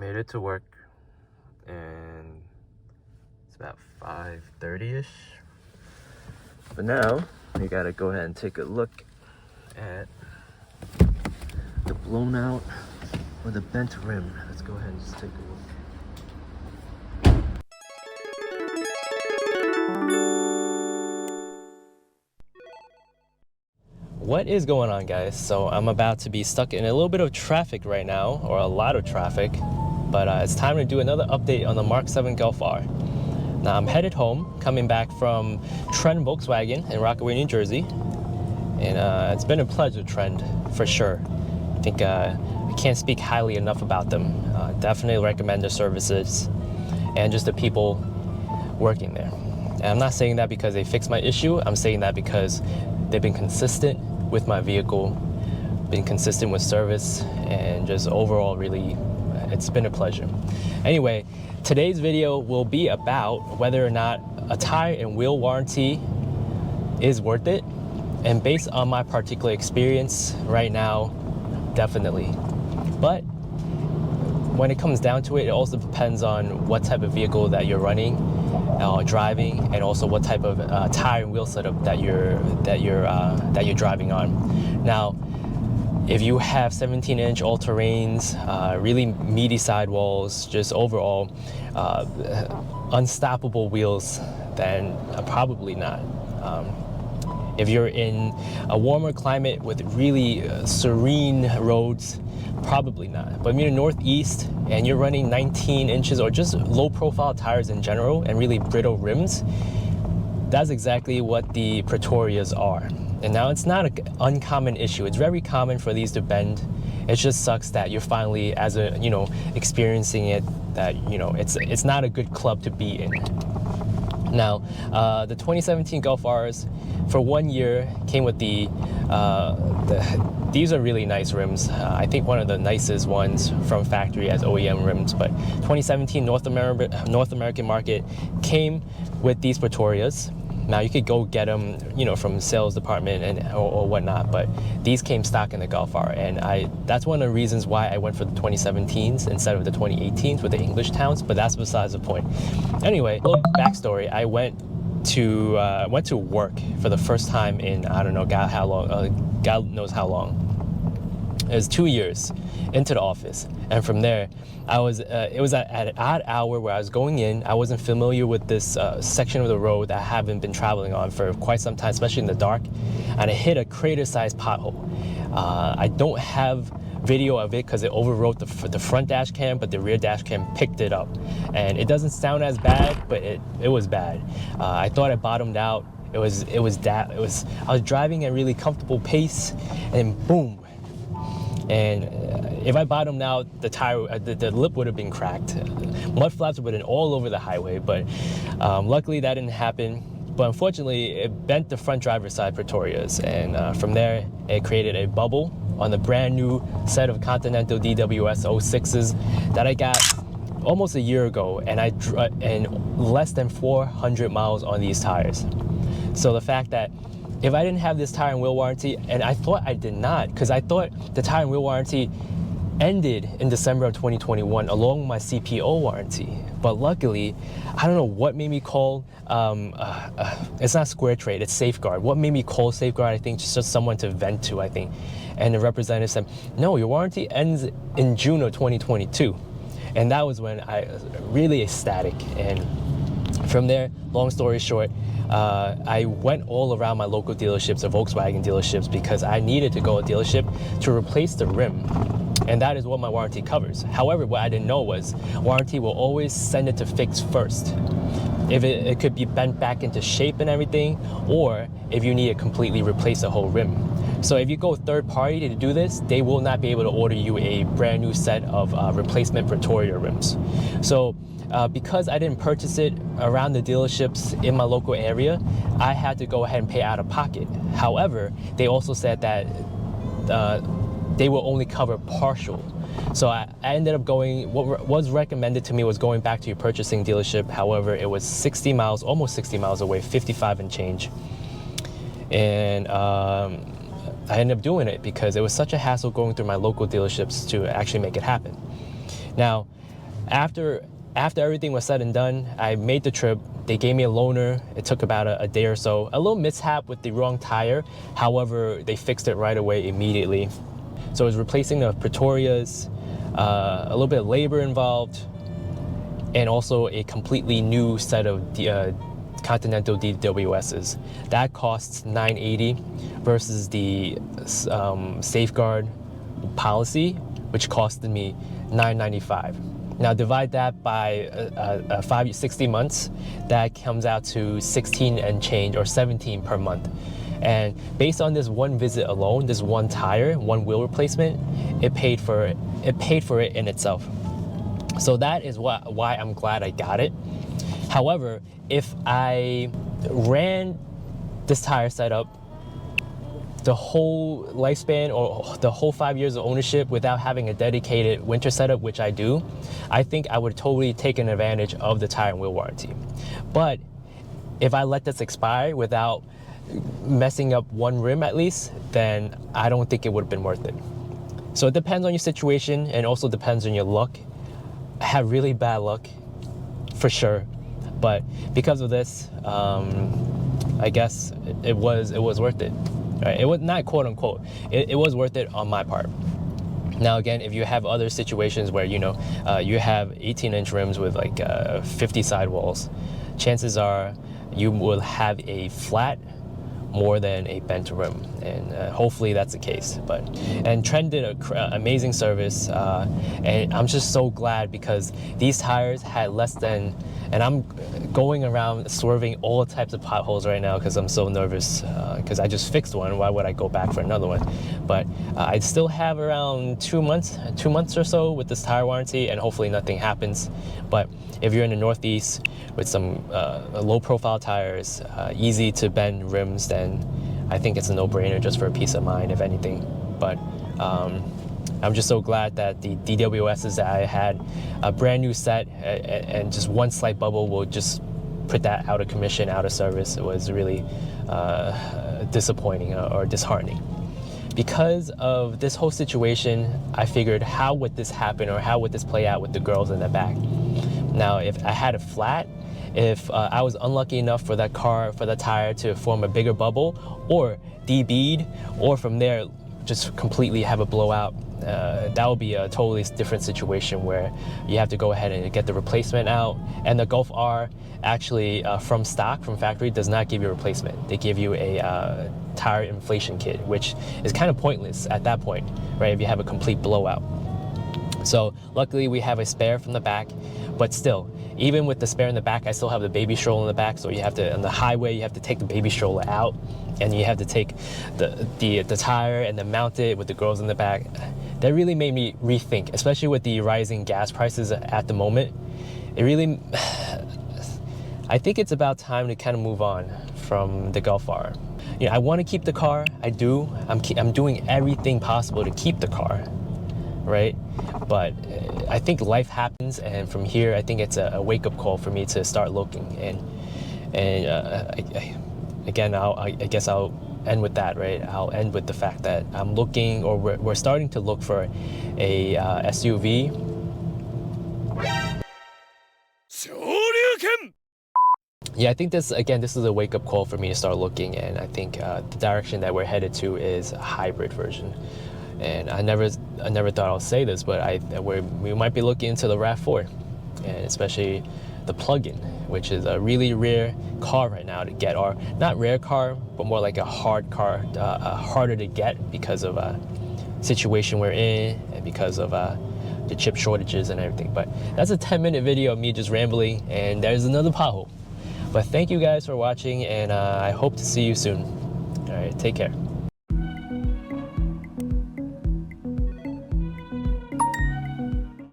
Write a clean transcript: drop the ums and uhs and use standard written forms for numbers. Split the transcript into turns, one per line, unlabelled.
made it to work, and it's about 5:30ish. But now we gotta go ahead and take a look at the blown out or the bent rim. Let's go ahead and just take a look. What is going on, guys? So I'm about to be stuck in a little bit of traffic right now, or a lot of traffic, but it's time to do another update on the Mark 7 Golf R. Now I'm headed home, coming back from Trend Volkswagen in Rockaway, New Jersey, and it's been a pleasure, Trend, for sure. I think I can't speak highly enough about them. Definitely recommend their services and just the people working there. And I'm not saying that because they fixed my issue. I'm saying that because they've been consistent with my vehicle, been consistent with service, and just overall, really, it's been a pleasure. Anyway, today's video will be about whether or not a tire and wheel warranty is worth it. And based on my particular experience right now, definitely. But when it comes down to it, it also depends on what type of vehicle that you're running, driving, and also what type of tire and wheel setup that you're driving on. Now, if you have 17-inch all-terrains, really meaty sidewalls, just overall unstoppable wheels, then probably not. If you're in a warmer climate with really serene roads, probably not. But if you're in the Northeast and you're running 19 inches or just low-profile tires in general and really brittle rims, that's exactly what the Pretorias are. And now it's not an uncommon issue. It's very common for these to bend. It just sucks that you're finally, as a experiencing it, that it's not a good club to be in. Now, the 2017 Golf Rs for 1 year came with these are really nice rims. I think one of the nicest ones from factory as OEM rims. But 2017 North American market came with these Pretorias. Now you could go get them, from the sales department or whatnot, but these came stock in the Golf R, and that's one of the reasons why I went for the 2017s instead of the 2018s with the English towns. But that's besides the point. Anyway, a little backstory: I went to work for the first time in, I don't know, God knows how long. It was 2 years into the office, and from there, it was at an odd hour where I was going in. I wasn't familiar with this section of the road that I haven't been traveling on for quite some time, especially in the dark, and I hit a crater-sized pothole. I don't have video of it because it overrode the front dash cam, but the rear dash cam picked it up, and it doesn't sound as bad, but it was bad. I thought I bottomed out. I was driving at a really comfortable pace, and boom. And if I bottomed out, the tire, the lip would have been cracked. Mud flaps would have been all over the highway, but luckily that didn't happen. But unfortunately, it bent the front driver's side Pretorias, and from there, it created a bubble on the brand new set of Continental DWS 06s that I got almost a year ago, and less than 400 miles on these tires. So the fact that if I didn't have this tire and wheel warranty, and I thought I did not, because I thought the tire and wheel warranty ended in December of 2021 along with my CPO warranty. But luckily, I don't know what made me call, it's not Square Trade, it's Safeguard. What made me call Safeguard, I think, just someone to vent to, I think. And the representative said, no, your warranty ends in June of 2022. And that was when I was really ecstatic. And from there, long story short, I went all around my local dealerships, or Volkswagen dealerships, because I needed to go to a dealership to replace the rim. And that is what my warranty covers. However, what I didn't know was warranty will always send it to fix first. If it could be bent back into shape and everything, or if you need to completely replace the whole rim. So if you go third party to do this, they will not be able to order you a brand new set of replacement Pretoria rims. So because I didn't purchase it around the dealerships in my local area, I had to go ahead and pay out of pocket. However, they also said that they will only cover partial. So I ended up going, what was recommended to me was going back to your purchasing dealership. However, it was 60 miles, almost 60 miles away, 55 and change. And I ended up doing it because it was such a hassle going through my local dealerships to actually make it happen. Now, After everything was said and done, I made the trip. They gave me a loaner. It took about a day or so. A little mishap with the wrong tire. However, they fixed it right away immediately. So it was replacing the Pretorias, a little bit of labor involved, and also a completely new set of Continental DWSs. That costs $980 versus the Safeguard policy, which costed me $995. Now divide that by 60 months, that comes out to 16 and change, or 17 per month. And based on this one visit alone, this one tire, one wheel replacement, it paid for it in itself. So that is why I'm glad I got it. However, if I ran this tire setup the whole lifespan or the whole 5 years of ownership without having a dedicated winter setup, which I do, I think I would totally taken advantage of the tire and wheel warranty. But if I let this expire without messing up one rim at least, then I don't think it would have been worth it. So it depends on your situation, and also depends on your luck. I have really bad luck, for sure, but because of this, I guess it was worth it. Right? It was not quote unquote. It was worth it on my part. Now again, if you have other situations where you have 18-inch rims with like 50 sidewalls, chances are you will have a flat more than a bent rim, and hopefully that's the case. And Trent did an amazing service, and I'm just so glad because these tires had less than, and I'm going around swerving all types of potholes right now because I'm so nervous because I just fixed one. Why would I go back for another one? But I still have around 2 months or so with this tire warranty, and hopefully nothing happens. But if you're in the Northeast with some low profile tires, easy to bend rims, then I think it's a no-brainer just for a peace of mind, if anything. But I'm just so glad that the DWSs that I had, a brand new set, and just one slight bubble will just put that out of commission, out of service. It was really disappointing or disheartening. Because of this whole situation, I figured, how would this happen, or how would this play out with the girls in the back? Now, if I had a flat, if I was unlucky enough for that tire to form a bigger bubble, or DB'd, or from there just completely have a blowout, that would be a totally different situation where you have to go ahead and get the replacement out. And the Gulf R actually from stock, from factory, does not give you a replacement. They give you a tire inflation kit, which is kind of pointless at that point, right, if you have a complete blowout. So luckily we have a spare from the back, but still, even with the spare in the back, I still have the baby stroller in the back. So you have to, on the highway, you have to take the baby stroller out, and you have to take the tire and then mount it with the girls in the back. That really made me rethink, especially with the rising gas prices at the moment. It really, I think it's about time to kind of move on from the Gulf R. I want to keep the car. I do. I'm doing everything possible to keep the car, right? But I think life happens, and from here, I think it's a wake-up call for me to start looking. Again, I guess I'll end with that, right? I'll end with the fact that I'm looking, or we're starting to look for a SUV. Yeah, I think this is a wake-up call for me to start looking, and I think the direction that we're headed to is a hybrid version. And I never thought I'll say this, but we might be looking into the RAV4, and especially the plug-in, which is a really rare car right now to get, or not rare car, but more like a hard car, harder to get because of a situation we're in, and because of the chip shortages and everything. But that's a 10-minute video of me just rambling, and there's another pothole. But thank you guys for watching, and I hope to see you soon. All right, take care.